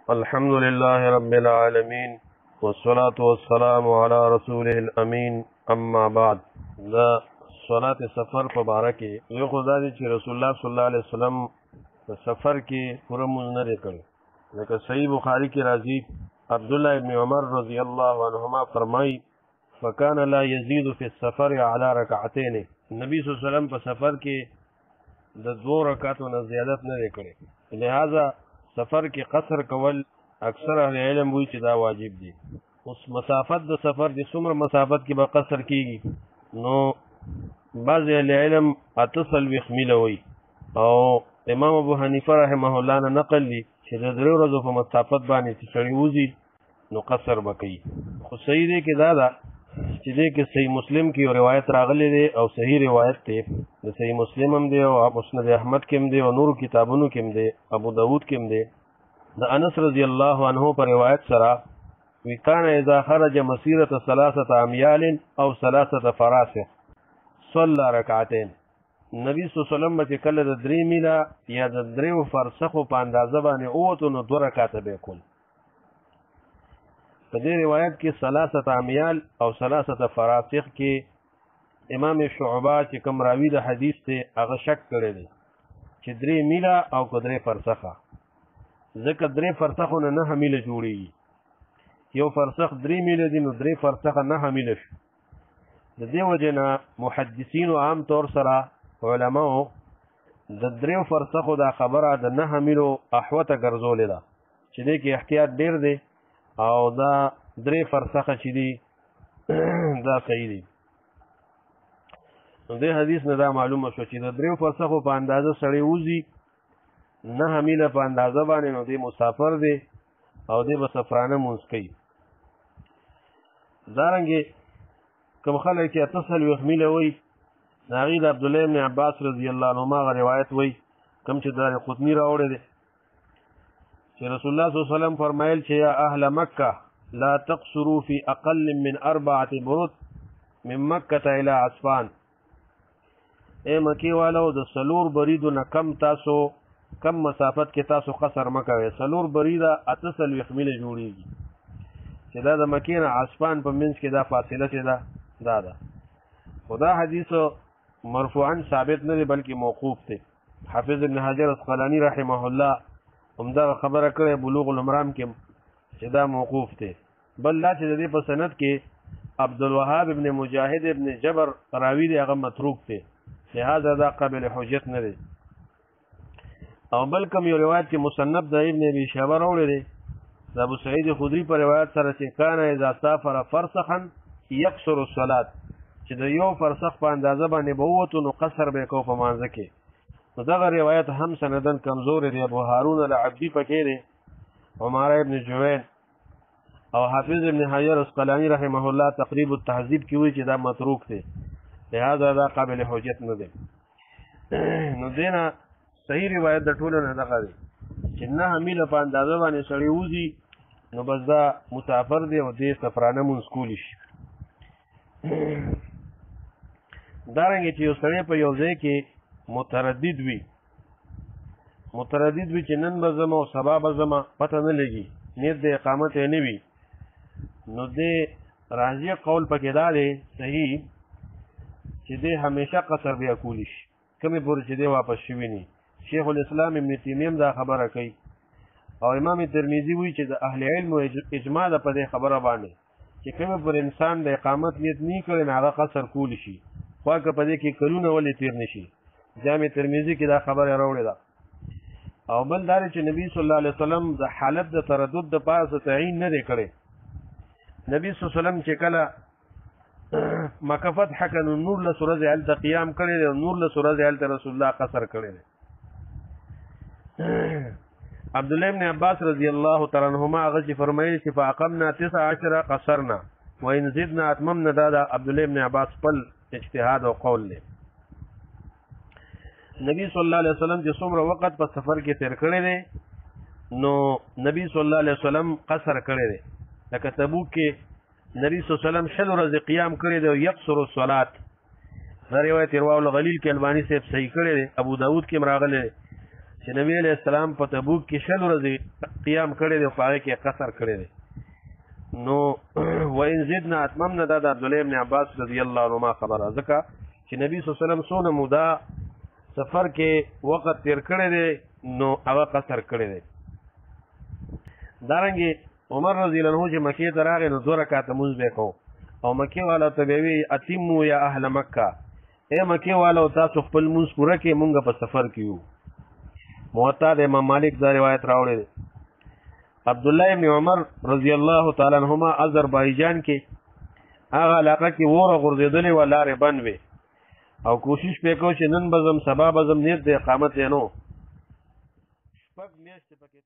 الحمد لله رب العالمين والصلاة والسلام على رسوله الأمين اما بعد. دا صلاة سفر پبارکی یو خدا دی چې رسول الله صلی الله علیه وسلم په سفر کې پوره مونږ نه کړی. لکه صحیح بخاری کې راځي عبدالله ابن عمر رضی الله عنهما فرمای فکان لا یزید فی السفر علی رکعتین. نبی صلی الله علیه وسلم په سفر کې د 2 رکعاتو نه زیادت نه کړی، لہذا سفر کې قصر کول اکثر اهل علم وایي چې دا واجب دي. اوس مسافت د سفر د څومره مسافت کې به قصر کیږي، نو بعض اهل علم 48 میله وایي او امام ابو حنیفه رحمه الله نه نقل دي چې د 3 ورځو په مسافت باندې چې سړی وځي نو قصر به کوي. خو صحیح دی کې دا ده چې دې کې صحیح مسلم کې یو روایت راغلی دی او صحیح روایت دی، د صحیح مسلم هم دی او مسند احمد کې هم دی او نورو کتابونو کې هم دی، ابو داود کې هم دی. د انس رضی الله عنه پر روایت سره وی کان اذا خرج مسیرة 3 اميال او 3 فراسخ صلى ركعتين. نبی صلی الله علیه وسلم چې کله د 3 میله یا د 3 فرسخو په اندازه باندې اوته نو 2 رکعاته به کول. په دې روایت کې 3 اميال او 3 فراسخ کې امام شعبہ چې کوم راوی د حدیث ته هغه شک کړی دی چې 3 میله او 3 فرسخه، ځکه 3 فرسخونه 9 میله جوړیږي. یو فرسخ 3 میله دي نو 3 فرسخه 9 میله شو. د دې وجه نه محدثینو عام طور سره علماو د 3 فرسخو دا خبره د 9 میلو احوته ګرځولې ده چې دې کې احتیاط ډیر دی او دا 3 فرسخه چې دي دا صحیح دي. نو دې حدیث نه دا معلومه شو چې د 3 فرسخو په اندازه سړی وځي 9 میله په اندازه باندې نو دې مسافر دی او دې به سفرانه مونځ کوي. دارنګې کوم خلک چې 48 میله وایي د هغې د عبدالله ابن عباس رضی الله عنهما هغه روایت وایي کوم چې دار قطني راوړی دی چې رسول الله صلی الله علیه وسلم فرمایل چې یا اهل مکه لا تقصروا في اقل من 4 برد من مکه الى عصفان. اے مکی والو د 4 بریدو نه کم تاسو کم مسافت کې تاسو قصر مکوئ. 4 بریده 48 میله جوړیږي چې دا د مکې نه عصفان په منځ کې دا فاصله چې دا ده. خدا حدیث مرفوعا ثابت نه دی بلکې موقوف دی. حافظ ابن حجر اسقلانی رحمه الله همدا خبره کړې بلوغ المرام کې چې دا موقوف دی. بل لا چې د دې په سند کې عبدالوهاب ابن مجاهد ابن جبر راوی دی هغه متروک دی، لہذا دا قابل حجت نه دی. او بل کوم یو روایت کې مصنف د ابن ابي شيبه راوړی دی د ابو سعید خدری په روایت سره چې کان اذا سافر فرسخا يقصر الصلاه، چې د یو فرسخ په اندازه باندې به ووتو نو قصر به کو په مانځه کې. نو دغه روایت هم سندن کمزور دی. ابو هارون العبدي پکې دی، عمر ابن جوین او حافظ ابن حجر اسقلانی رحمه الله تقریب التهذیب کې وایي چې دا متروک دی، لہذا دا قابل حجت نه دی. نو دینا صحیح روایت د ټولو نه دغه دی چې 9 میله په اندازه باندې سړی وځي نو بس دا مسافر دی او دې سفرانه مونځ کولی شي. دارنګې چې یو سړی په یو ځای کې متردد وي چې نن به ځم او سبا به ځم پته نه لګي، نیت د اقامت یې نه وي، نو دې راجع قول پکې دا دی صحیح چې دې همیشه قصر بیا کولی شي کمې پورې چې دې واپس شوي نه. شیخ الاسلام ابن تیمیه هم دا خبره کوي او امام ترمذی وایي چې د اهل علم اجماع ده په دې خبره باندې چې کومه پر انسان د اقامت نیت نه کړي نه هغه قصر کولی شي، خو که په دې کې کلونه ولې تیر نشي. جامع ترمذی کې دا خبره راوړې ده. او بل دا چې نبی صلی الله علیه وسلم د حالت د تردد د پاسه تعین نه دی کړی. نبی صلی الله علیه وسلم چې کله مکه فتح کړه نور له ورځې هلته قیام کړی دی، نور له ورځې هلته رسول الله قصر کړی دی. عبدالله ابن عباس رضی الله تعالی عنهما هغه چې فرمایي چې فاقمنا 19 قصرنا وان زدنا اتممنا. دا عبدالله ابن عباس خپل اجتهاد او قول دی. نبی صلی الله علیه وسلم چې څومره وخت په سفر کې تیر کړی دی نو نبی صلی الله علیه وسلم قصر کړی دی. لکه تبوک کې نبی صلی الله علیه وسلم 6 ورځې قیام کړی دی او یقصر الصلاه. دا روایت رواه الغلیل کې البانی صاحب صحیح کړی دی، ابو داود کې راغلی دی چې نبی علیہ السلام په تبوک کې 6 ورځې قیام کړی دی او په هغې کې قصر کړی دی. نو وان زدنا اتممنا دا د عبدالله ابن عباس رضی الله عنهما خبره، ځکه چې نبی صلی الله علیه وسلم څونه موده سفر کې وخت تیر کړی دی نو هغه قصر کړی دی. دارنګې عمر رضی الله عنه چې مکې ته راغی نو 2 رکعاته لمونځ به یې کوو او مکې والا ته به وي اتمو یا اهل مکه، ای مکې والا تاسو خپل لمونځ پوره کړئ، مونږ په سفر کې یو. موطا د امام مالک دا روایت راوړی دی. عبدالله ابن عمر رضی الله تعالی عنهما آذربایجان کې هغه علاقه کې وره غورځېدلې وه، لارې بند وې او کوشش پې کو چې نن به ځم سبا به ځم، نیت د اقامت یې نه و. 6 میاشتې پکې